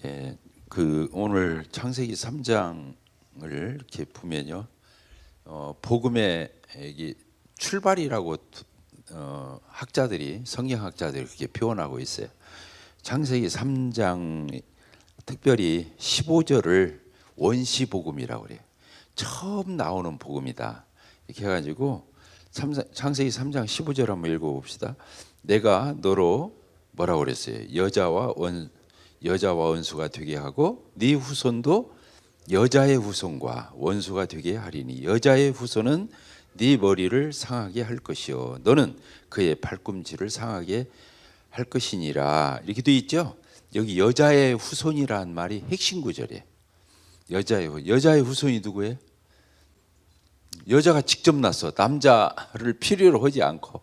예, 오늘 창세기 3장을 이렇게 보면요, 복음의 이게 출발이라고 학자들이 성경학자들이 그렇게 표현하고 있어요. 창세기 3장 특별히 15절을 원시 복음이라고 그래요. 처음 나오는 복음이다. 이렇게 해가지고 창세기 3장 15절 한번 읽어봅시다. 내가 너로 뭐라고 그랬어요? 여자와 원수가 되게 하고 네 후손도 여자의 후손과 원수가 되게 하리니 여자의 후손은 네 머리를 상하게 할 것이요 너는 그의 발꿈치를 상하게 할 것이니라. 이렇게 돼 있죠. 여기 여자의 후손이라는 말이 핵심 구절이에요. 여자의 후손이 누구예요? 여자가 직접 낳았어. 남자를 필요로 하지 않고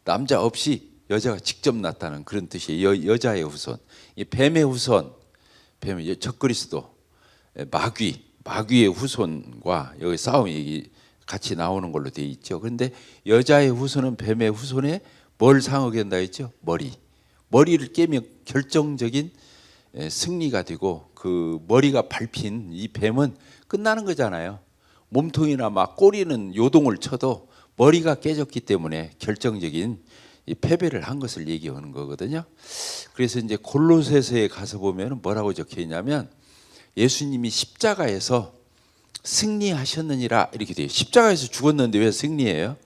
남자 없이 여자가 직접 낳았다는 그런 뜻이에요. 여자의 후손. 이 뱀의 후손, 적그리스도, 마귀의 후손과 여기 싸움이 같이 나오는 걸로 되어 있죠. 그런데 여자의 후손은 뱀의 후손에 뭘 상하게 한다 했죠? 머리를 깨면 결정적인 승리가 되고 그 머리가 밟힌 이 뱀은 끝나는 거잖아요. 몸통이나 막 꼬리는 요동을 쳐도 머리가 깨졌기 때문에 결정적인 이 패배를 한 것을 얘기하는 거거든요. 그래서 이제 골로새서에 가서 보면 뭐라고 적혀 있냐면 예수님이 십자가에서 승리하셨느니라 이렇게 돼요. 십자가에서 죽었는데 왜 승리해요?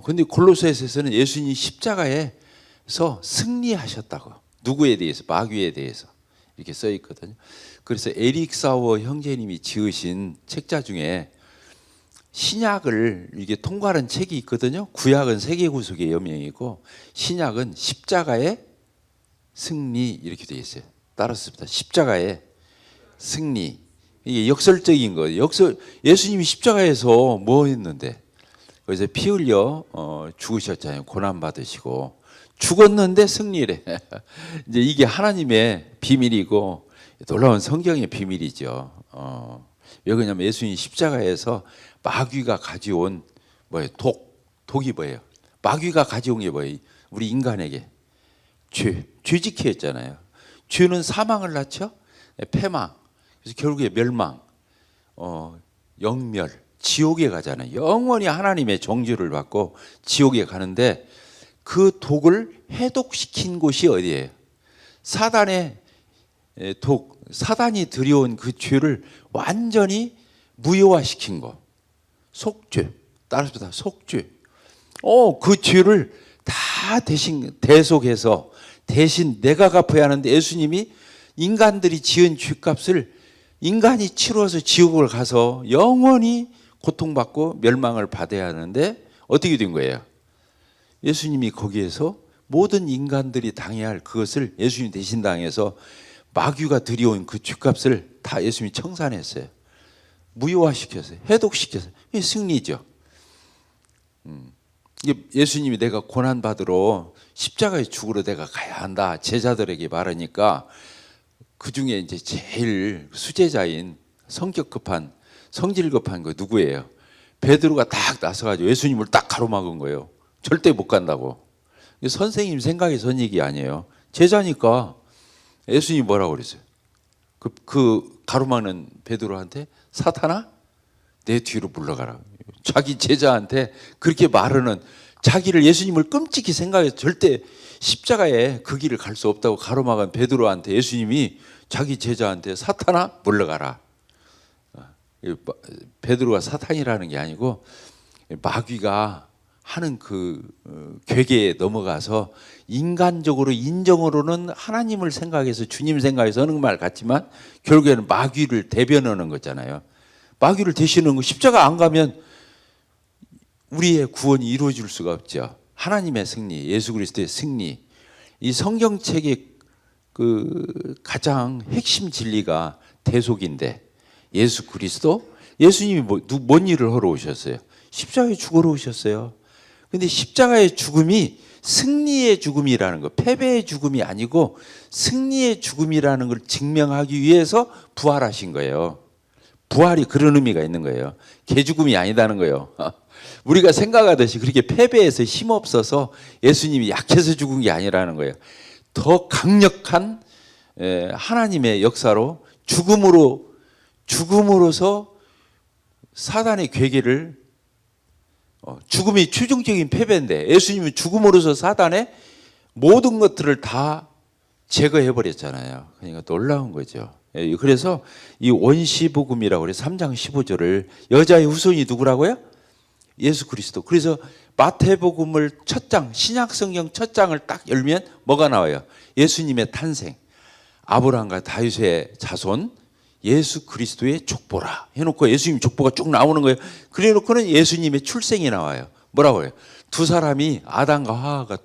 근데 골로새서에서는 예수님이 십자가에서 승리하셨다고. 누구에 대해서? 마귀에 대해서 이렇게 써 있거든요. 그래서 에릭 사워 형제님이 지으신 책자 중에 신약을 이게 통과하는 책이 있거든요. 구약은 세계 구속의 여명이고 신약은 십자가의 승리 이렇게 되어 있어요. 따랐습니다. 십자가의 승리. 이게 역설적인 거예요. 예수님이 십자가에서 뭐 했는데? 그래서 피 흘려 죽으셨잖아요. 고난 받으시고 죽었는데 승리래. 이제 이게 하나님의 비밀이고 놀라운 성경의 비밀이죠. 왜 그러냐면 예수님이 십자가에서 마귀가 가져온 뭐예요? 독이 뭐예요? 마귀가 가져온 게 뭐예요? 우리 인간에게 죄짓게 했잖아요. 죄는 사망을 낳죠. 패망. 그래서 결국에 멸망, 영멸, 지옥에 가잖아요. 영원히 하나님의 정죄를 받고 지옥에 가는데 그 독을 해독시킨 곳이 어디예요? 사단의 독, 사단이 들여온 그 죄를 완전히 무효화시킨 거. 속죄. 따라합니다. 속죄. 그 죄를 다 대속해서 대신 내가 갚아야 하는데 예수님이 인간들이 지은 죄값을 인간이 치러서 지옥을 가서 영원히 고통받고 멸망을 받아야 하는데 어떻게 된 거예요? 예수님이 거기에서 모든 인간들이 당해야 할 그것을 예수님이 대신 당해서 마귀가 들여온 그 죄값을 다 예수님이 청산했어요. 무효화시켰어요. 해독시켰어요. 이게 승리죠. 예수님이 내가 고난받으러 십자가에 죽으러 내가 가야 한다. 제자들에게 말하니까 그 중에 이제 제일 수제자인 성질 급한 거 누구예요? 베드로가 딱 나서가지고 예수님을 딱 가로막은 거예요. 절대 못 간다고. 선생님 생각이 선 얘기 아니에요. 제자니까 예수님이 뭐라고 그랬어요? 그 가로막는 베드로한테 사탄아 내 뒤로 물러가라. 자기 제자한테 그렇게 말하는 자기를 예수님을 끔찍히 생각해서 절대 십자가에 그 길을 갈 수 없다고 가로막은 베드로한테 예수님이 자기 제자한테 사탄아 물러가라. 베드로가 사탄이라는 게 아니고 마귀가 하는 그 괴계에 넘어가서 인간적으로 인정으로는 하나님을 생각해서 주님 생각해서 하는 말 같지만 결국에는 마귀를 대변하는 거잖아요. 마귀를 대신하는 거 십자가 안 가면 우리의 구원이 이루어질 수가 없죠. 하나님의 승리, 예수 그리스도의 승리. 이 성경책의 그 가장 핵심 진리가 대속인데 예수 그리스도, 예수님이 뭔 일을 하러 오셨어요? 십자가에 죽으러 오셨어요. 근데 십자가의 죽음이 승리의 죽음이라는 거, 패배의 죽음이 아니고 승리의 죽음이라는 걸 증명하기 위해서 부활하신 거예요. 부활이 그런 의미가 있는 거예요. 개죽음이 아니다는 거예요. 우리가 생각하듯이 그렇게 패배해서 힘없어서 예수님이 약해서 죽은 게 아니라는 거예요. 더 강력한 하나님의 역사로 죽음으로서 사단의 괴계를 죽음이 최종적인 패배인데 예수님은 죽음으로서 사단의 모든 것들을 다 제거해 버렸잖아요. 그러니까 놀라운 거죠. 그래서 이 원시복음이라고 그래요. 3장 15절을 여자의 후손이 누구라고요? 예수 그리스도. 그래서 마태복음을 첫 장, 신약성경 첫 장을 딱 열면 뭐가 나와요? 예수님의 탄생, 아브라함과 다윗의 자손, 예수 그리스도의 족보라 해놓고 예수님 족보가 쭉 나오는 거예요. 그래놓고는 예수님의 출생이 나와요. 뭐라고 해요? 두 사람이 아담과 하와가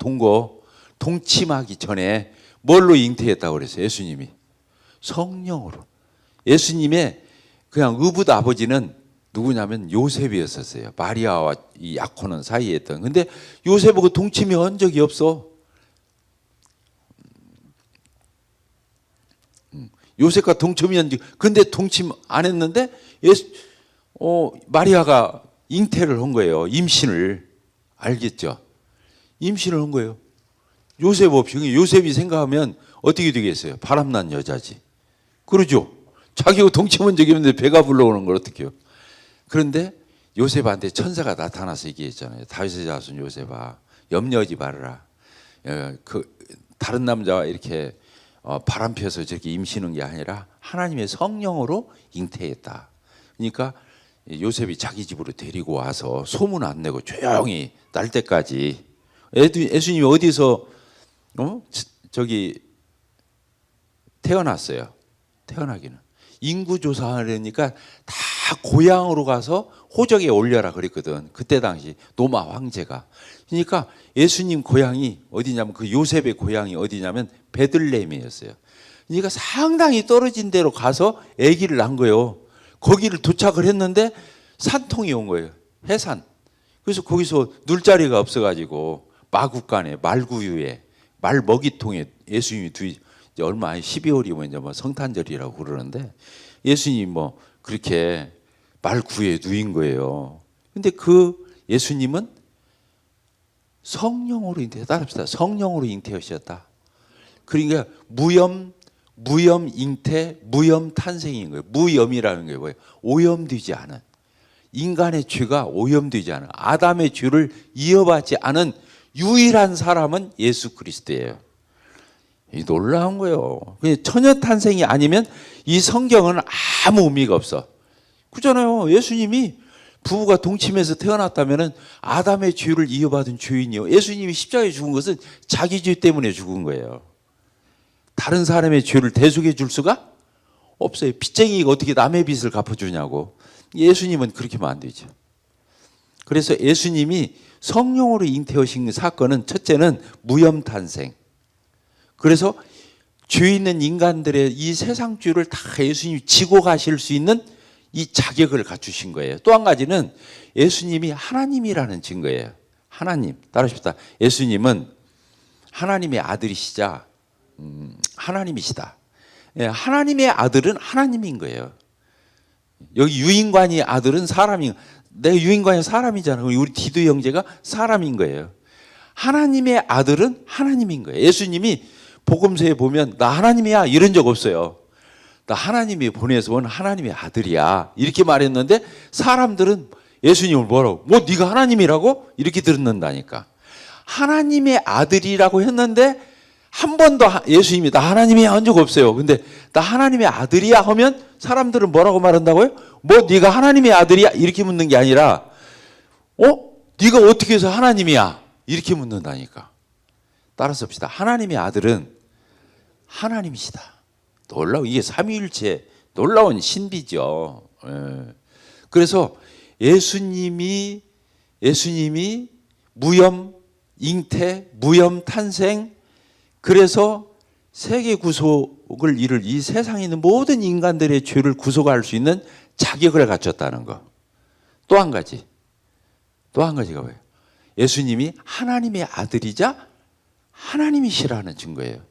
동침하기 전에 뭘로 잉태했다고 그랬어요? 예수님이 성령으로. 예수님의 그냥 의붓 아버지는 누구냐면 요셉이었었어요. 마리아와 이 야코는 사이에 있던. 근데 요셉하고 동침이 한 적이 없어. 요셉과 동침이었는데, 근데 동침 안 했는데 마리아가 잉태를 한 거예요. 임신을. 알겠죠? 임신을 한 거예요. 요셉 없이. 요셉이 생각하면 어떻게 되겠어요? 바람난 여자지. 그러죠? 자기가 동침한 적이 없는데 배가 불러오는 걸 어떻게 해요? 그런데 요셉한테 천사가 나타나서 얘기했잖아요. 다윗의 자손 요셉아, 염려하지 말아라. 다른 남자와 이렇게 바람 펴서 저렇게 임신한 게 아니라 하나님의 성령으로 잉태했다. 그러니까 요셉이 자기 집으로 데리고 와서 소문 안 내고 조용히 날 때까지. 예수님이 어디서 태어났어요. 태어나기는 인구조사하려니까 다 고향으로 가서 호적에 올려라 그랬거든. 그때 당시 로마 황제가. 그러니까 예수님 고향이 어디냐면 그 요셉의 고향이 어디냐면 베들레헴이었어요. 그러니까 상당히 떨어진 데로 가서 아기를 낳은 거예요. 거기를 도착을 했는데 산통이 온 거예요. 해산. 그래서 거기서 눌 자리가 없어가지고 마구간에 말구유에 말 먹이통에 예수님이 이제 얼마 안 12월이면 이제 뭐 성탄절이라고 그러는데 예수님이 뭐 그렇게 말구유에 누인 거예요. 근데 그 예수님은 성령으로 따라합시다. 성령으로 잉태하셨다. 그러니까 무염 잉태, 무염 탄생인 거예요. 무염이라는 게 뭐예요? 오염되지 않은. 인간의 죄가 오염되지 않은, 아담의 죄를 이어받지 않은 유일한 사람은 예수 그리스도예요. 놀라운 거예요. 처녀 탄생이 아니면 이 성경은 아무 의미가 없어. 그잖아요. 예수님이 부부가 동침해서 태어났다면 아담의 죄를 이어받은 죄인이요. 예수님이 십자가에 죽은 것은 자기 죄 때문에 죽은 거예요. 다른 사람의 죄를 대속해 줄 수가 없어요. 빚쟁이가 어떻게 남의 빚을 갚아주냐고. 예수님은 그렇게 하면 안 되죠. 그래서 예수님이 성령으로 잉태하신 사건은 첫째는 무염 탄생. 그래서 죄 있는 인간들의 이 세상 죄를 다 예수님이 지고 가실 수 있는 이 자격을 갖추신 거예요. 또 한 가지는 예수님이 하나님이라는 증거예요. 하나님. 따라합시다. 예수님은 하나님의 아들이시자 하나님이시다. 하나님의 아들은 하나님인 거예요. 여기 유인관이 아들은 사람이, 내 유인관이 사람이잖아요. 우리 디도 형제가 사람인 거예요. 하나님의 아들은 하나님인 거예요. 예수님이 복음서에 보면 나 하나님이야 이런 적 없어요. 나 하나님이 보내서 온 하나님의 아들이야 이렇게 말했는데 사람들은 예수님을 뭐라고? 뭐 네가 하나님이라고? 이렇게 듣는다니까. 하나님의 아들이라고 했는데 한 번도 예수님이 나 하나님이야 한 적 없어요. 근데 나 하나님의 아들이야 하면 사람들은 뭐라고 말한다고요? 뭐 네가 하나님의 아들이야? 이렇게 묻는 게 아니라 네가 어떻게 해서 하나님이야? 이렇게 묻는다니까. 따라서 봅시다. 하나님의 아들은 하나님이시다. 놀라워. 이게 삼위일체 놀라운 신비죠. 그래서 예수님이 무염 잉태, 무염 탄생, 그래서 세계 구속을 이룰 이 세상에 있는 모든 인간들의 죄를 구속할 수 있는 자격을 갖췄다는 거. 또 한 가지가 뭐예요? 예수님이 하나님의 아들이자 하나님이시라는 증거예요.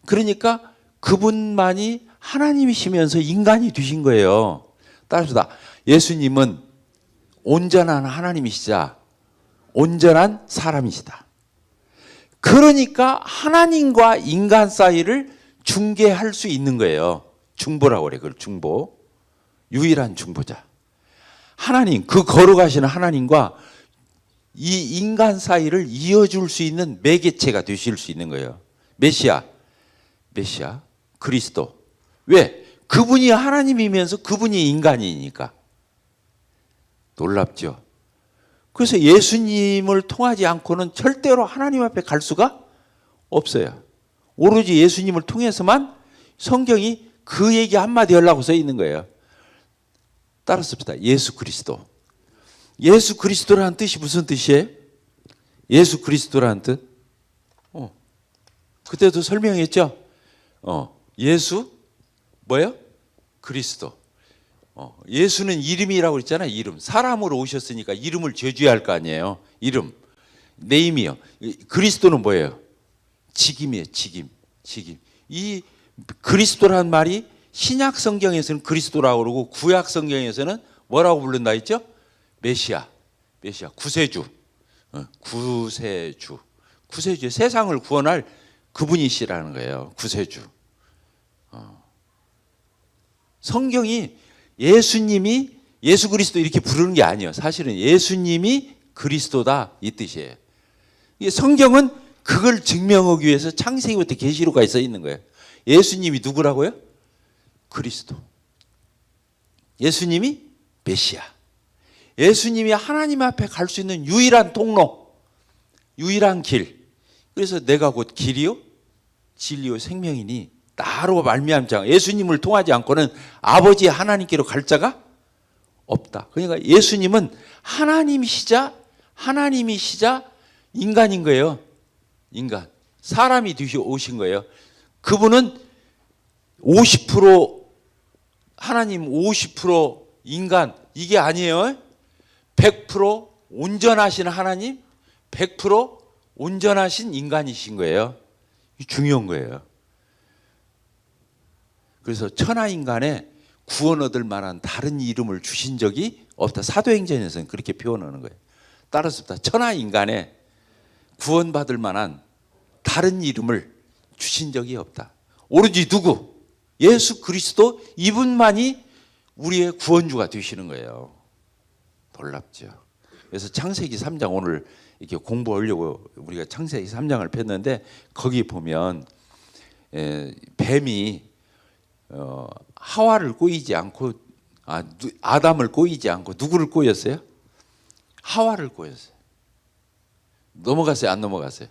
그러니까 그분만이 하나님이시면서 인간이 되신 거예요. 따라서 예수님은 온전한 하나님이시자 온전한 사람이시다. 그러니까 하나님과 인간 사이를 중개할 수 있는 거예요. 중보라고 그래. 그걸 중보. 유일한 중보자. 하나님, 그 걸어가시는 하나님과 이 인간 사이를 이어줄 수 있는 매개체가 되실 수 있는 거예요. 메시아, 그리스도. 왜? 그분이 하나님이면서 그분이 인간이니까. 놀랍죠? 그래서 예수님을 통하지 않고는 절대로 하나님 앞에 갈 수가 없어요. 오로지 예수님을 통해서만 성경이 그 얘기 한마디 하려고 써 있는 거예요. 따라 씁시다. 예수 그리스도. 예수 그리스도라는 뜻이 무슨 뜻이에요? 예수 그리스도라는 뜻? 그때도 설명했죠? 예수 뭐예요? 그리스도. 예수는 이름이라고 그랬잖아요. 이름. 사람으로 오셨으니까 이름을 지어줘야 할 거 아니에요. 이름. 네임이요. 그리스도는 뭐예요? 직임이에요. 직임. 이 그리스도라는 말이 신약 성경에서는 그리스도라고 그러고 구약 성경에서는 뭐라고 부른다 했죠? 메시아. 구세주. 구세주. 세상을 구원할 그분이시라는 거예요. 구세주. 성경이 예수님이 예수 그리스도 이렇게 부르는 게 아니에요. 사실은 예수님이 그리스도다 이 뜻이에요. 성경은 그걸 증명하기 위해서 창세기부터 계시록까지 써 있는 거예요. 예수님이 누구라고요? 그리스도. 예수님이 메시아. 예수님이 하나님 앞에 갈 수 있는 유일한 통로, 유일한 길. 그래서 내가 곧 길이요, 진리요, 생명이니 나로 말미암지 않고 예수님을 통하지 않고는 아버지 하나님께로 갈 자가 없다. 그러니까 예수님은 하나님이시자 인간인 거예요. 인간. 사람이 되셔 오신 거예요. 그분은 50% 하나님 50% 인간 이게 아니에요. 100% 온전하신 하나님 100% 온전하신 인간이신 거예요. 이게 중요한 거예요. 그래서 천하인간에 구원 얻을 만한 다른 이름을 주신 적이 없다. 사도행전에서는 그렇게 표현하는 거예요. 따라서 천하인간에 구원받을 만한 다른 이름을 주신 적이 없다. 오로지 누구? 예수 그리스도 이분만이 우리의 구원주가 되시는 거예요. 놀랍죠. 그래서 창세기 3장 오늘 이렇게 공부하려고 우리가 창세기 3장을 폈는데 거기 보면 뱀이 하와를 꼬이지 않고 아담을 꼬이지 않고 누구를 꼬였어요? 하와를 꼬였어요. 넘어갔어요? 안 넘어갔어요?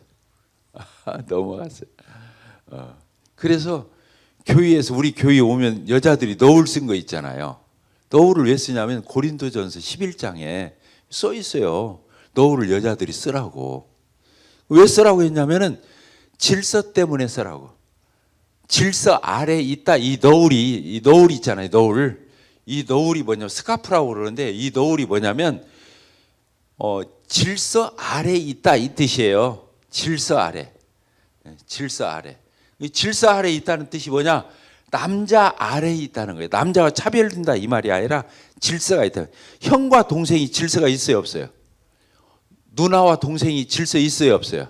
넘어갔어요. 그래서 교회에서 우리 교회에 오면 여자들이 너울 쓴 거 있잖아요. 너울을 왜 쓰냐면 고린도전서 11장에 써 있어요. 너울을 여자들이 쓰라고. 왜 쓰라고 했냐면은 질서 때문에 쓰라고. 질서 아래에 있다. 이 너울이 있잖아요. 너울. 이 너울이 뭐냐면 스카프라고 그러는데 이 너울이 뭐냐면 질서 아래에 있다 이 뜻이에요. 질서 아래. 질서 아래. 이 질서 아래에 있다는 뜻이 뭐냐? 남자 아래에 있다는 거예요. 남자와 차별된다 이 말이 아니라 질서가 있다. 형과 동생이 질서가 있어요, 없어요? 누나와 동생이 질서 있어요, 없어요?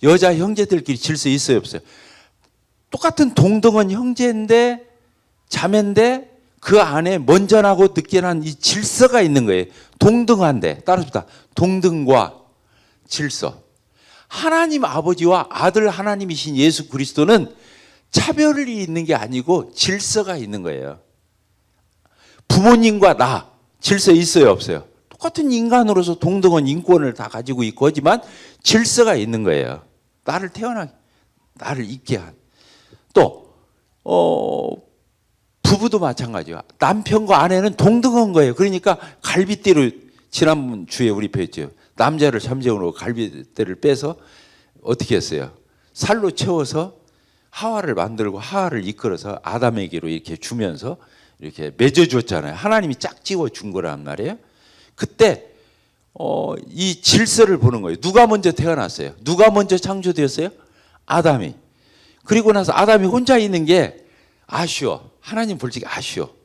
여자 형제들끼리 질서 있어요, 없어요? 똑같은 동등한 형제인데 자매인데 그 안에 먼저 나고 늦게 난 이 질서가 있는 거예요. 동등한데 따라서 동등과 질서. 하나님 아버지와 아들 하나님이신 예수 그리스도는 차별이 있는 게 아니고 질서가 있는 거예요. 부모님과 나 질서 있어요, 없어요? 똑같은 인간으로서 동등한 인권을 다 가지고 있고 하지만 질서가 있는 거예요. 나를 있게 한. 또 부부도 마찬가지야. 남편과 아내는 동등한 거예요. 그러니까 갈빗대로 지난 주에 우리 배웠죠. 남자를 잠재우고 갈빗대를 빼서 어떻게 했어요? 살로 채워서 하와를 만들고 하와를 이끌어서 아담에게로 이렇게 주면서 이렇게 맺어줬잖아요. 하나님이 짝 지워준 거란 말이에요. 그때 이 질서를 보는 거예요. 누가 먼저 태어났어요? 누가 먼저 창조되었어요? 아담이. 그리고 나서 아담이 혼자 있는 게 아쉬워. 하나님 볼 적이 아쉬워.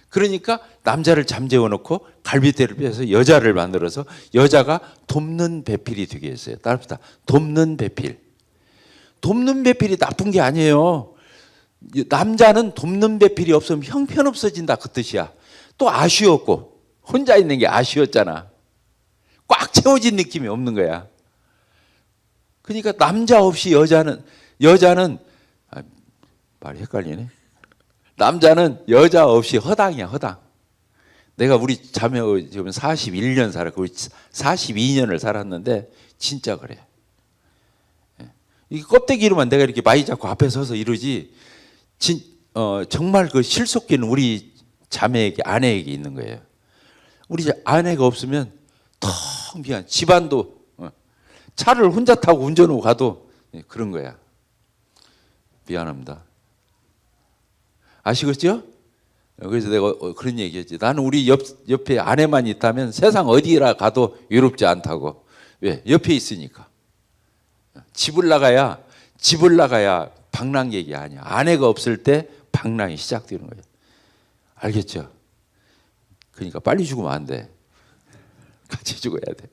그러니까 남자를 잠재워 놓고 갈빗대를 빼서 여자를 만들어서 여자가 돕는 배필이 되게 했어요. 따라합시다. 돕는 배필. 돕는 배필이 나쁜 게 아니에요. 남자는 돕는 배필이 없으면 형편없어진다 그 뜻이야. 또 아쉬웠고 혼자 있는 게 아쉬웠잖아. 꽉 채워진 느낌이 없는 거야. 그러니까 남자 없이 여자는 말이 헷갈리네. 남자는 여자 없이 허당이야, 허당. 내가 우리 자매 지금 41년 살았고 42년을 살았는데 진짜 그래. 이 껍데기로만 내가 이렇게 많이 잡고 앞에 서서 이러지 정말 그 실속기는 우리 자매에게 아내에게 있는 거예요. 우리 아내가 없으면 텅 비한 집안도 차를 혼자 타고 운전하고 가도 그런 거야. 미안합니다. 아시겠죠? 그래서 내가 그런 얘기했지. 나는 우리 옆에 아내만 있다면 세상 어디라 가도 외롭지 않다고. 왜? 옆에 있으니까. 집을 나가야 방랑객이 아니야. 아내가 없을 때 방랑이 시작되는 거예요. 알겠죠? 그러니까 빨리 죽으면 안 돼. 같이 죽어야 돼.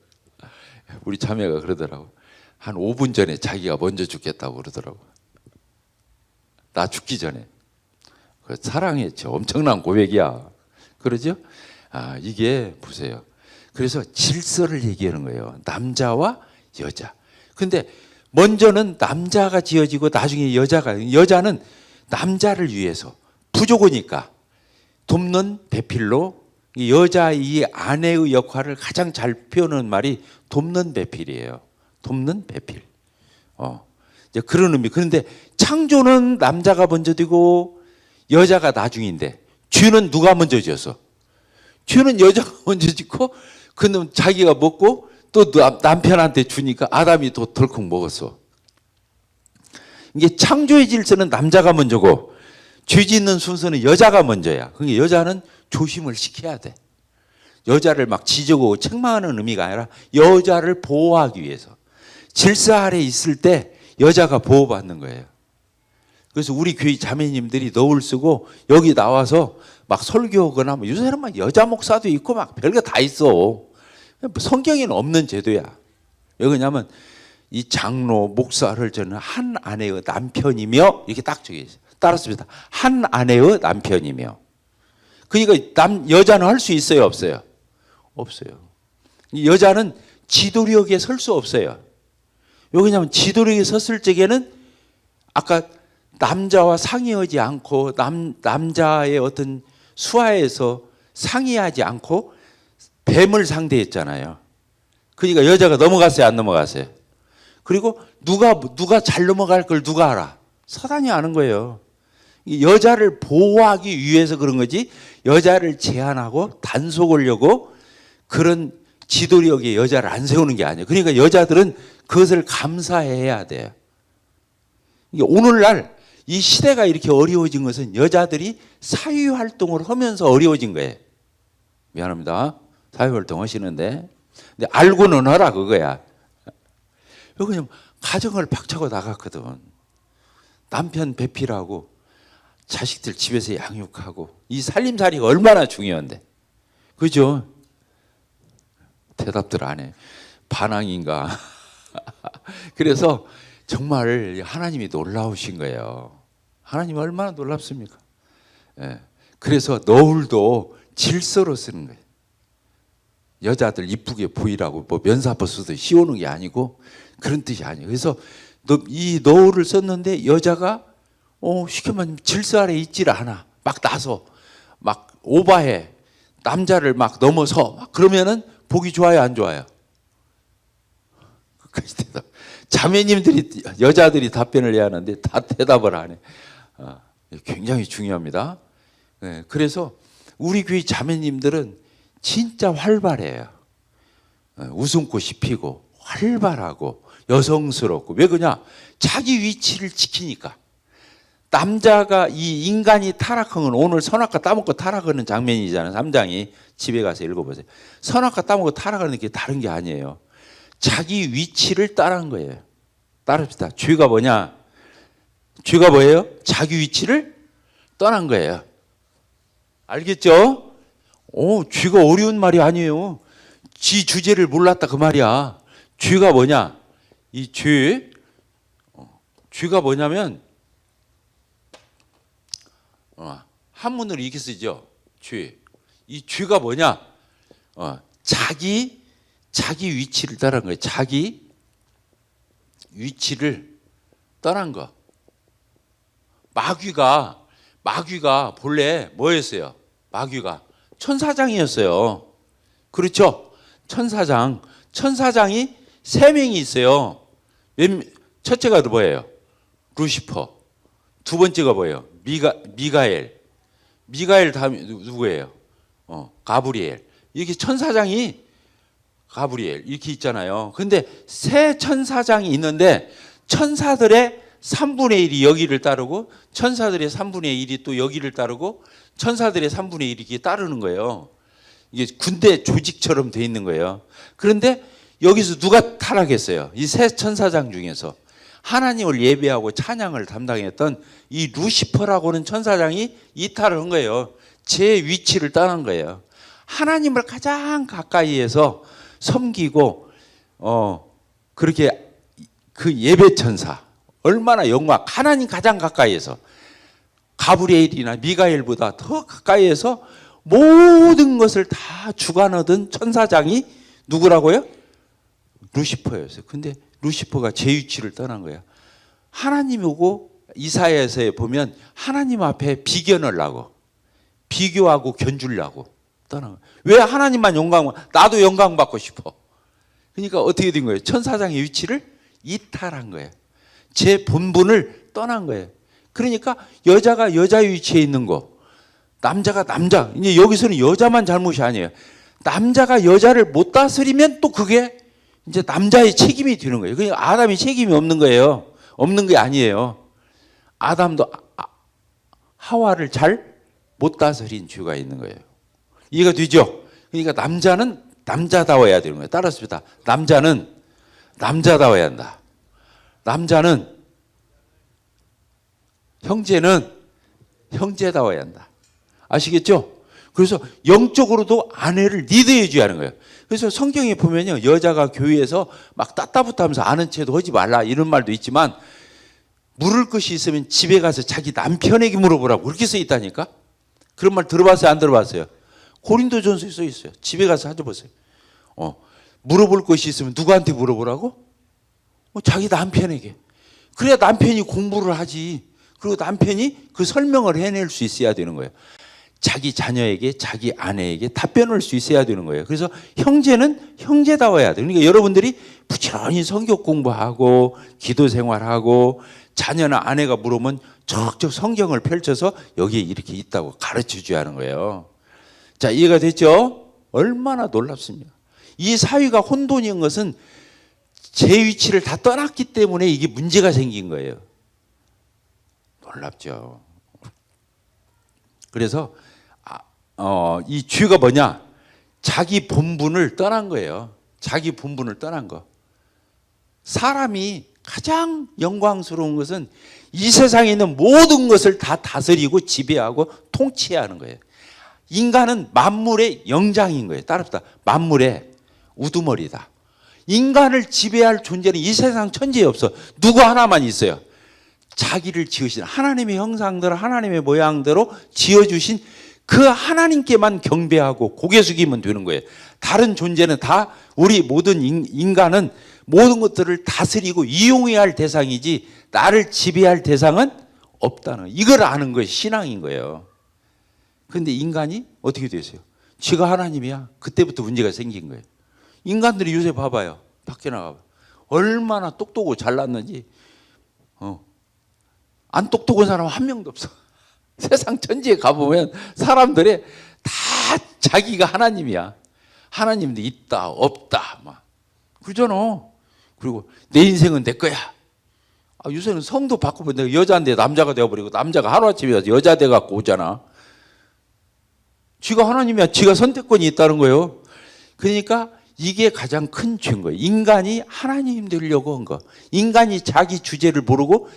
우리 자매가 그러더라고. 한 5분 전에 자기가 먼저 죽겠다고 그러더라고. 나 죽기 전에. 그 사랑의 엄청난 고백이야. 그러죠? 이게 보세요. 그래서 질서를 얘기하는 거예요. 남자와 여자. 근데 먼저는 남자가 지어지고 나중에 여자는 남자를 위해서 부족하니까 돕는 배필로 여자 이 아내의 역할을 가장 잘 표현하는 말이 돕는 배필이에요. 돕는 배필. 이제 그런 의미. 그런데 창조는 남자가 먼저 되고 여자가 나중인데 죄는 누가 먼저 지었어? 죄는 여자가 먼저 짓고 그는 자기가 먹고 또 남편한테 주니까 아담이 또 덜컥 먹었어. 이게 창조의 질서는 남자가 먼저고 죄 짓는 순서는 여자가 먼저야. 그러니까 여자는 조심을 시켜야 돼. 여자를 막 지적하고 책망하는 의미가 아니라 여자를 보호하기 위해서. 질서 아래 있을 때 여자가 보호받는 거예요. 그래서 우리 교회 자매님들이 너울 쓰고 여기 나와서 막 설교하거나 요새는 막 여자 목사도 있고 막 별거 다 있어. 성경에는 없는 제도야. 왜 그러냐면 이 장로, 목사를 저는 한 아내의 남편이며 이렇게 딱 적혀 있어요. 따랐습니다. 한 아내의 남편이며. 그러니까 여자는 할 수 있어요, 없어요? 없어요. 여자는 지도력에 설 수 없어요. 왜 그러냐면 지도력에 섰을 적에는 아까 남자와 상의하지 않고 남자의 어떤 수하에서 상의하지 않고 뱀을 상대했잖아요. 그러니까 여자가 넘어갔어요, 안 넘어갔어요? 그리고 누가 잘 넘어갈 걸 누가 알아? 사단이 아는 거예요. 여자를 보호하기 위해서 그런 거지 여자를 제한하고 단속하려고 그런 지도력에 여자를 안 세우는 게 아니에요. 그러니까 여자들은 그것을 감사해야 돼요. 오늘날 이 시대가 이렇게 어려워진 것은 여자들이 사회활동을 하면서 어려워진 거예요. 미안합니다. 사회활동 하시는데. 근데 알고는 하라 그거야. 왜 그러냐면 가정을 박차고 나갔거든. 남편 배필하고 자식들 집에서 양육하고 이 살림살이가 얼마나 중요한데. 그죠? 대답들 안 해. 반항인가. 그래서 정말 하나님이 놀라우신 거예요. 하나님이 얼마나 놀랍습니까? 예. 그래서 너울도 질서로 쓰는 거예요. 여자들 이쁘게 보이라고 뭐 면사포스도 씌우는 게 아니고 그런 뜻이 아니에요. 그래서 이 너울을 썼는데 여자가 쉽게 말하면 질서 아래 있지를 않아. 막 나서 막 오바해. 남자를 막 넘어서 막 그러면은 보기 좋아요, 안 좋아요? 끝까지 대답. 자매님들이 여자들이 답변을 해야 하는데 다 대답을 안 해. 굉장히 중요합니다. 네, 그래서 우리 교회 자매님들은 진짜 활발해요. 웃음꽃이 피고 활발하고 여성스럽고. 왜 그러냐? 자기 위치를 지키니까. 남자가 이 인간이 타락한 건 오늘 선악과 따먹고 타락하는 장면이잖아요. 3장이 집에 가서 읽어보세요. 선악과 따먹고 타락하는 게 다른 게 아니에요. 자기 위치를 따라한 거예요. 따릅시다. 죄가 뭐냐? 죄가 뭐예요? 자기 위치를 떠난 거예요. 알겠죠? 죄가 어려운 말이 아니에요. 지 주제를 몰랐다 그 말이야. 죄가 뭐냐? 이 죄가 뭐냐면 한문으로 이렇게 쓰죠. 쥐. 이 쥐가 뭐냐? 자기 위치를 떠난 거예요. 자기 위치를 떠난 거. 마귀가 본래 뭐였어요? 마귀가 천사장이었어요. 그렇죠? 천사장이 세 명이 있어요. 첫째가 뭐예요? 루시퍼. 두 번째가 뭐예요? 미가엘. 미가엘 다음에 누구예요? 가브리엘. 이렇게 천사장이 가브리엘 이렇게 있잖아요. 근데 세 천사장이 있는데 천사들의 3분의 1이 여기를 따르고 천사들의 3분의 1이 또 여기를 따르고 천사들의 3분의 1이 이렇게 따르는 거예요. 이게 군대 조직처럼 돼 있는 거예요. 그런데 여기서 누가 타락했어요? 이 세 천사장 중에서 하나님을 예배하고 찬양을 담당했던 이 루시퍼라고는 천사장이 이탈을 한 거예요. 제 위치를 떠난 거예요. 하나님을 가장 가까이에서 섬기고 그렇게 그 예배 천사 얼마나 영광 하나님 가장 가까이에서 가브리엘이나 미가엘보다 더 가까이에서 모든 것을 다 주관하던 천사장이 누구라고요? 루시퍼였어요. 근데 루시퍼가 제 위치를 떠난 거예요. 하나님이 오고 이사야서에 보면 하나님 앞에 비견하려고 비교하고 견주려고 떠난 거예요. 왜 하나님만 영광 나도 영광 받고 싶어. 그러니까 어떻게 된 거예요? 천사장의 위치를 이탈한 거예요. 제 본분을 떠난 거예요. 그러니까 여자가 여자 위치에 있는 거 남자가 남자 이제 여기서는 여자만 잘못이 아니에요. 남자가 여자를 못 다스리면 또 그게 이제 남자의 책임이 되는 거예요. 그러니까 아담이 책임이 없는 거예요. 없는 게 아니에요. 아담도 하와를 잘 못 다스린 죄가 있는 거예요. 이해가 되죠? 그러니까 남자는 남자다워야 되는 거예요. 따라합시다. 남자는 남자다워야 한다. 남자는 형제는 형제다워야 한다. 아시겠죠? 그래서 영적으로도 아내를 리드해 줘야 하는 거예요. 그래서 성경에 보면요. 여자가 교회에서 막 따따붙하면서 아는 체도 하지 말라 이런 말도 있지만 물을 것이 있으면 집에 가서 자기 남편에게 물어보라고 그렇게 써 있다니까? 그런 말 들어봤어요? 안 들어봤어요? 고린도전서에 써 있어요. 집에 가서 찾아보세요. 물어볼 것이 있으면 누구한테 물어보라고? 자기 남편에게. 그래야 남편이 공부를 하지. 그리고 남편이 그 설명을 해낼 수 있어야 되는 거예요. 자기 자녀에게 자기 아내에게 답변할 수 있어야 되는 거예요. 그래서 형제는 형제다워야 돼요. 그러니까 여러분들이 부지런히 성경 공부하고 기도 생활하고 자녀나 아내가 물으면 적극적 성경을 펼쳐서 여기에 이렇게 있다고 가르쳐 줘야 하는 거예요. 자, 이해가 됐죠? 얼마나 놀랍습니까? 이 사위가 혼돈인 것은 제 위치를 다 떠났기 때문에 이게 문제가 생긴 거예요. 놀랍죠. 그래서 이 죄가 뭐냐? 자기 본분을 떠난 거예요. 자기 본분을 떠난 거. 사람이 가장 영광스러운 것은 이 세상에 있는 모든 것을 다 다스리고 지배하고 통치해야 하는 거예요. 인간은 만물의 영장인 거예요. 따라합시다. 만물의 우두머리다. 인간을 지배할 존재는 이 세상 천지에 없어. 누구 하나만 있어요. 자기를 지으신 하나님의 형상대로 하나님의 모양대로 지어주신 그 하나님께만 경배하고 고개 숙이면 되는 거예요. 다른 존재는 다 우리 모든 인간은 모든 것들을 다스리고 이용해야 할 대상이지 나를 지배할 대상은 없다는 거예요. 이걸 아는 것이 신앙인 거예요. 그런데 인간이 어떻게 되세요? 지가 하나님이야. 그때부터 문제가 생긴 거예요. 인간들이 요새 봐봐요. 밖에 나가봐. 얼마나 똑똑하고 잘났는지 안 똑똑한 사람 한 명도 없어. 세상 천지에 가보면 사람들이 다 자기가 하나님이야. 하나님도 있다 없다 막 그러잖아. 그리고 내 인생은 내 거야. 요새는 성도 바꾸면 내가 여자인데 남자가 되어버리고 남자가 하루아침에 여자 돼갖고 오잖아. 지가 하나님이야. 지가 선택권이 있다는 거예요. 그러니까 이게 가장 큰 죄인 거예요. 인간이 하나님 되려고 한 거. 인간이 자기 주제를 모르고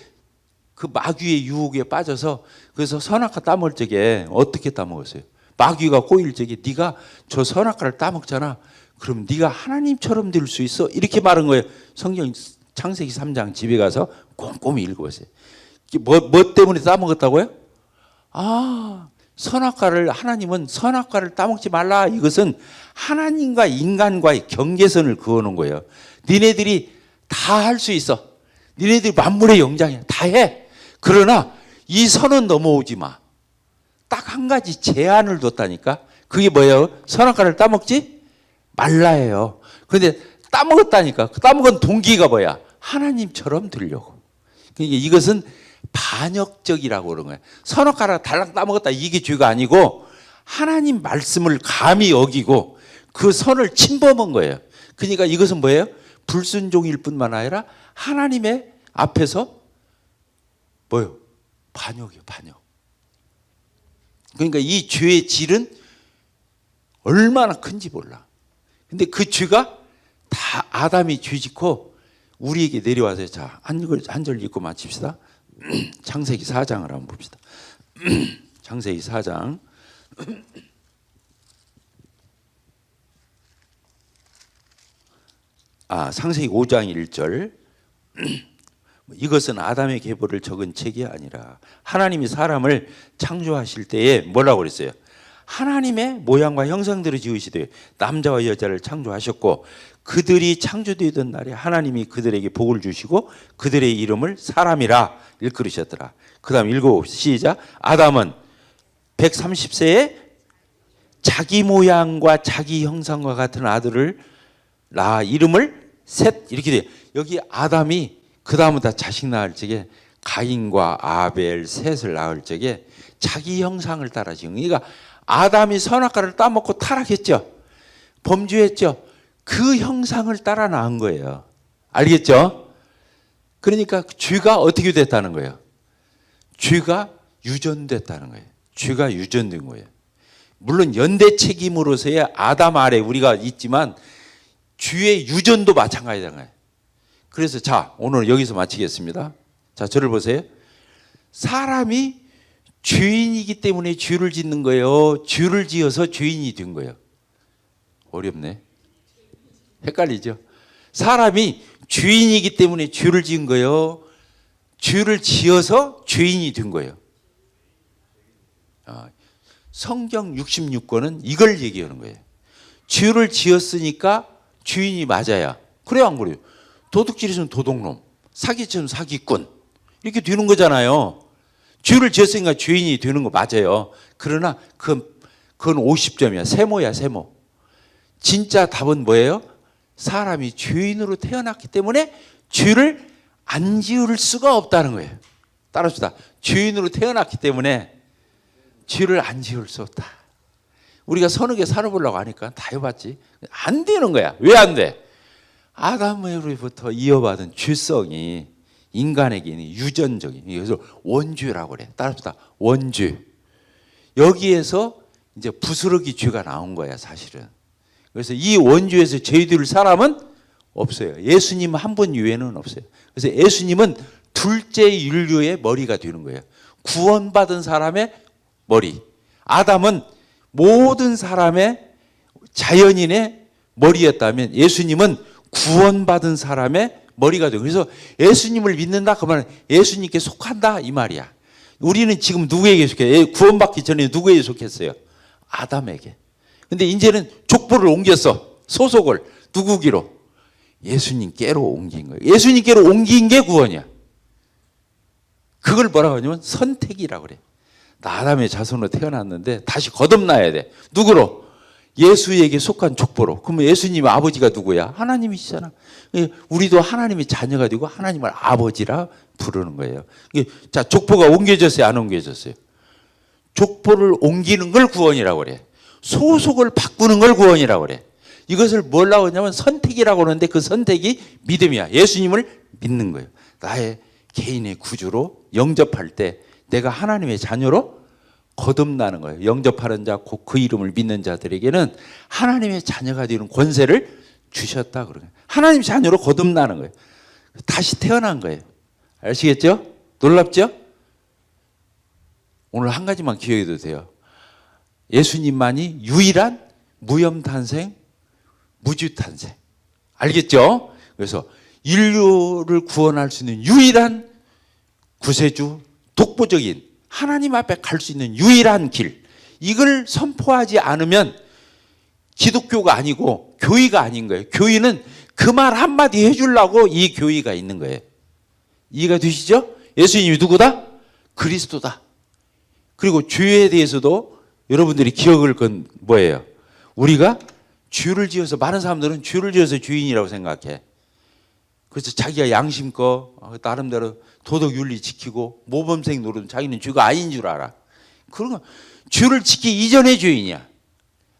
그 마귀의 유혹에 빠져서 그래서 선악과 따먹을 적에 어떻게 따먹었어요? 마귀가 꼬일 적에 네가 저 선악과를 따먹잖아. 그럼 네가 하나님처럼 될 수 있어. 이렇게 말한 거예요. 성경 창세기 3장 집에 가서 꼼꼼히 읽어보세요. 뭐 때문에 따먹었다고요? 선악과를, 하나님은 선악과를 따먹지 말라. 이것은 하나님과 인간과의 경계선을 그어놓은 거예요. 니네들이 다 할 수 있어. 니네들이 만물의 영장이야. 다 해. 그러나 이 선은 넘어오지 마. 딱 한 가지 제한을 뒀다니까. 그게 뭐예요? 선악과를 따먹지 말라예요. 그런데 따먹었다니까. 그 따먹은 동기가 뭐야? 하나님처럼 되려고. 그러니까 이것은 반역적이라고 그런 거예요. 선악과를 달랑 따먹었다, 이게 죄가 아니고 하나님 말씀을 감히 어기고 그 선을 침범한 거예요. 그러니까 이것은 뭐예요? 불순종일 뿐만 아니라 하나님의 앞에서 뭐예요? 반역이에요, 반역. 그러니까 이 죄의 질은 얼마나 큰지 몰라. 근데 그 죄가 다 아담이 죄짓고 우리에게 내려와서, 자, 한 절 읽고 마칩시다. 창세기 4장을 한번 봅시다. 창세기 4장. 창세기 5장 1절. 이것은 아담의 계보를 적은 책이 아니라 하나님이 사람을 창조하실 때에 뭐라고 그랬어요? 하나님의 모양과 형상대로 지으시되 남자와 여자를 창조하셨고 그들이 창조되던 날에 하나님이 그들에게 복을 주시고 그들의 이름을 사람이라 일컬으셨더라. 그 다음 읽어봅시다. 시작. 아담은 130세에 자기 모양과 자기 형상과 같은 아들을 낳아 이름을 셋, 이렇게 돼요. 여기 아담이 그 다음부터 자식 낳을 적에 가인과 아벨, 셋을 낳을 적에 자기 형상을 따라 지은. 그러니까 아담이 선악과를 따먹고 타락했죠. 범죄했죠. 그 형상을 따라 낳은 거예요. 알겠죠? 그러니까 죄가 어떻게 됐다는 거예요? 죄가 유전됐다는 거예요. 죄가 유전된 거예요. 물론 연대 책임으로서의 아담 아래 우리가 있지만 죄의 유전도 마찬가지라는 거예요. 그래서 자, 오늘 여기서 마치겠습니다. 자, 저를 보세요. 사람이 죄인이기 때문에 죄를 짓는 거예요? 죄를 지어서 죄인이 된 거예요? 어렵네. 헷갈리죠? 사람이 죄인이기 때문에 죄를 지은 거예요? 죄를 지어서 죄인이 된 거예요? 성경 66권은 이걸 얘기하는 거예요. 죄를 지었으니까 죄인이 맞아야. 그래요, 안 그래요? 도둑질이면 도둑놈, 사기치면 사기꾼, 이렇게 되는 거잖아요. 죄를 지었으니까 죄인이 되는 거 맞아요. 그러나 그건 50점이야. 세모야, 세모. 진짜 답은 뭐예요? 사람이 죄인으로 태어났기 때문에 죄를 안 지을 수가 없다는 거예요. 따라합시다. 죄인으로 태어났기 때문에 죄를 안 지을 수 없다. 우리가 선하게 살아보려고 하니까 다 해봤지. 안 되는 거야. 왜 안 돼? 아담으로부터 이어받은 죄성이 인간에게는 유전적인, 그래서 원죄라고 그래. 따라합시다. 원죄. 여기에서 이제 부스러기 죄가 나온 거야, 사실은. 그래서 이 원죄에서 죄를 사람은 없어요. 예수님 한 분 이외에는 없어요. 그래서 예수님은 둘째 인류의 머리가 되는 거예요. 구원받은 사람의 머리. 아담은 모든 사람의 자연인의 머리였다면 예수님은 구원받은 사람의 머리가 되고, 그래서 예수님을 믿는다 그러면 예수님께 속한다 이 말이야. 우리는 지금 누구에게 속해요? 구원받기 전에 누구에게 속했어요? 아담에게. 근데 이제는 족보를 옮겼어. 소속을 누구기로? 예수님께로 옮긴 거예요. 예수님께로 옮긴 게 구원이야. 그걸 뭐라고 하냐면 선택이라고 그래. 나 아담의 자손으로 태어났는데 다시 거듭나야 돼. 누구로? 예수에게 속한 족보로. 그러면 예수님의 아버지가 누구야? 하나님이시잖아. 우리도 하나님의 자녀가 되고 하나님을 아버지라 부르는 거예요. 자, 족보가 옮겨졌어요? 안 옮겨졌어요? 족보를 옮기는 걸 구원이라고 그래. 소속을 바꾸는 걸 구원이라고 그래. 이것을 뭐라고 하냐면 선택이라고 하는데 그 선택이 믿음이야. 예수님을 믿는 거예요. 나의 개인의 구주로 영접할 때 내가 하나님의 자녀로 거듭나는 거예요. 영접하는 자, 곧 그 이름을 믿는 자들에게는 하나님의 자녀가 되는 권세를 주셨다. 그러는 거예요. 하나님의 자녀로 거듭나는 거예요. 다시 태어난 거예요. 아시겠죠? 놀랍죠? 오늘 한 가지만 기억해도 돼요. 예수님만이 유일한 무염탄생, 무주탄생. 알겠죠? 그래서 인류를 구원할 수 있는 유일한 구세주, 독보적인 하나님 앞에 갈 수 있는 유일한 길, 이걸 선포하지 않으면 기독교가 아니고 교회가 아닌 거예요. 교회는 그 말 한마디 해주려고 이 교회가 있는 거예요. 이해가 되시죠? 예수님이 누구다? 그리스도다. 그리고 주에 대해서도 여러분들이 기억을 건 뭐예요? 우리가 주를 지어서, 많은 사람들은 주를 지어서 주인이라고 생각해. 그래서 자기가 양심껏 나름대로 도덕 윤리 지키고 모범생 노릇 자기는 주가 아닌 줄 알아. 그런 거 주를 지키기 이전의 주인이야.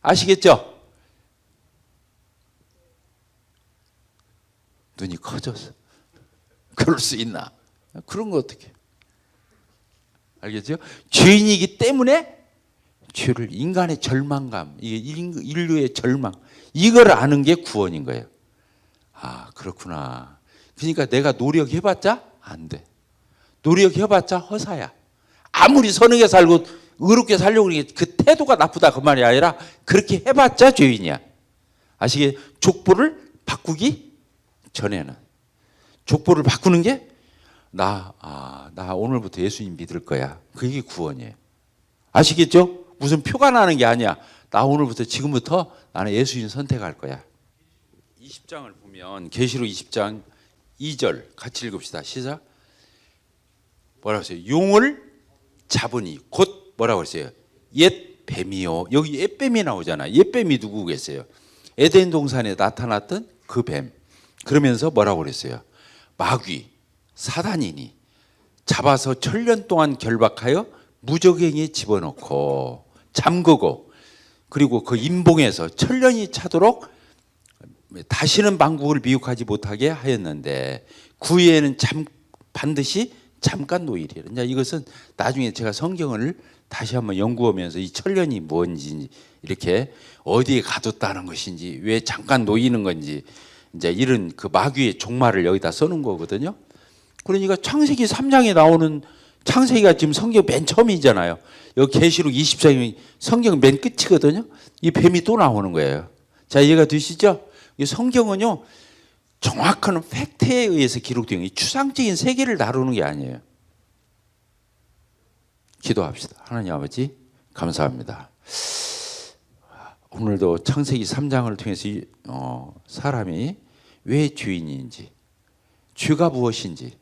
아시겠죠? 눈이 커져서 그럴 수 있나? 그런 거 어떻게? 알겠죠? 죄인이기 때문에 죄를, 인간의 절망감, 이게 인류의 절망, 이걸 아는 게 구원인 거예요. 아, 그렇구나. 그러니까 내가 노력해봤자 안 돼. 노력해봤자 허사야. 아무리 선하게 살고 의롭게 살려고 그러는 게 그 태도가 나쁘다 그 말이 아니라 그렇게 해봤자 죄인이야. 아시게? 족보를 바꾸기 전에는. 족보를 바꾸는 게 나 오늘부터 예수님 믿을 거야. 그게 구원이에요. 아시겠죠? 무슨 표가 나는 게 아니야. 나 오늘부터, 지금부터 나는 예수님 선택할 거야. 20장을 보면 계시록 20장 2절 같이 읽읍시다. 시작. 뭐라고 했어요? 용을 잡으니 곧 뭐라고 했어요? 옛 뱀이요. 여기 옛 뱀이 나오잖아. 옛 뱀이 누구겠어요? 에덴 동산에 나타났던 그 뱀. 그러면서 뭐라고 그랬어요? 마귀, 사단이니 잡아서 천년 동안 결박하여 무적행에 집어넣고 잠그고, 그리고 그 임봉에서 천년이 차도록 다시는 만국을 미혹하지 못하게 하였는데 그 후에는 반드시 잠깐 노일이라. 이제 이것은 나중에 제가 성경을 다시 한번 연구하면서 이 천년이 뭔지, 이렇게 어디에 가뒀다는 것인지, 왜 잠깐 놓이는 건지, 이제 이런 그 마귀의 종말을 여기다 써놓은 거거든요. 그러니까 창세기 3장에 나오는, 창세기가 지금 성경 맨 처음이잖아요. 여기 계시록 20장이 성경 맨 끝이거든요. 이 뱀이 또 나오는 거예요. 자, 이해가 되시죠? 이 성경은요, 정확한 팩트에 의해서 기록된 게 추상적인 세계를 다루는 게 아니에요. 기도합시다. 하나님 아버지, 감사합니다. 오늘도 창세기 3장을 통해서 사람이 왜 주인인지, 죄가 무엇인지,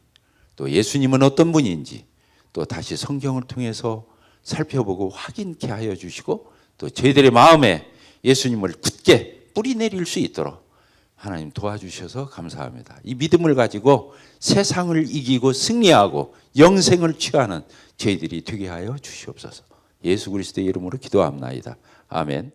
또 예수님은 어떤 분인지 또 다시 성경을 통해서 살펴보고 확인케 하여 주시고, 또 저희들의 마음에 예수님을 굳게 뿌리 내릴 수 있도록 하나님 도와주셔서 감사합니다. 이 믿음을 가지고 세상을 이기고 승리하고 영생을 취하는 저희들이 되게 하여 주시옵소서. 예수 그리스도의 이름으로 기도합나이다. 아멘.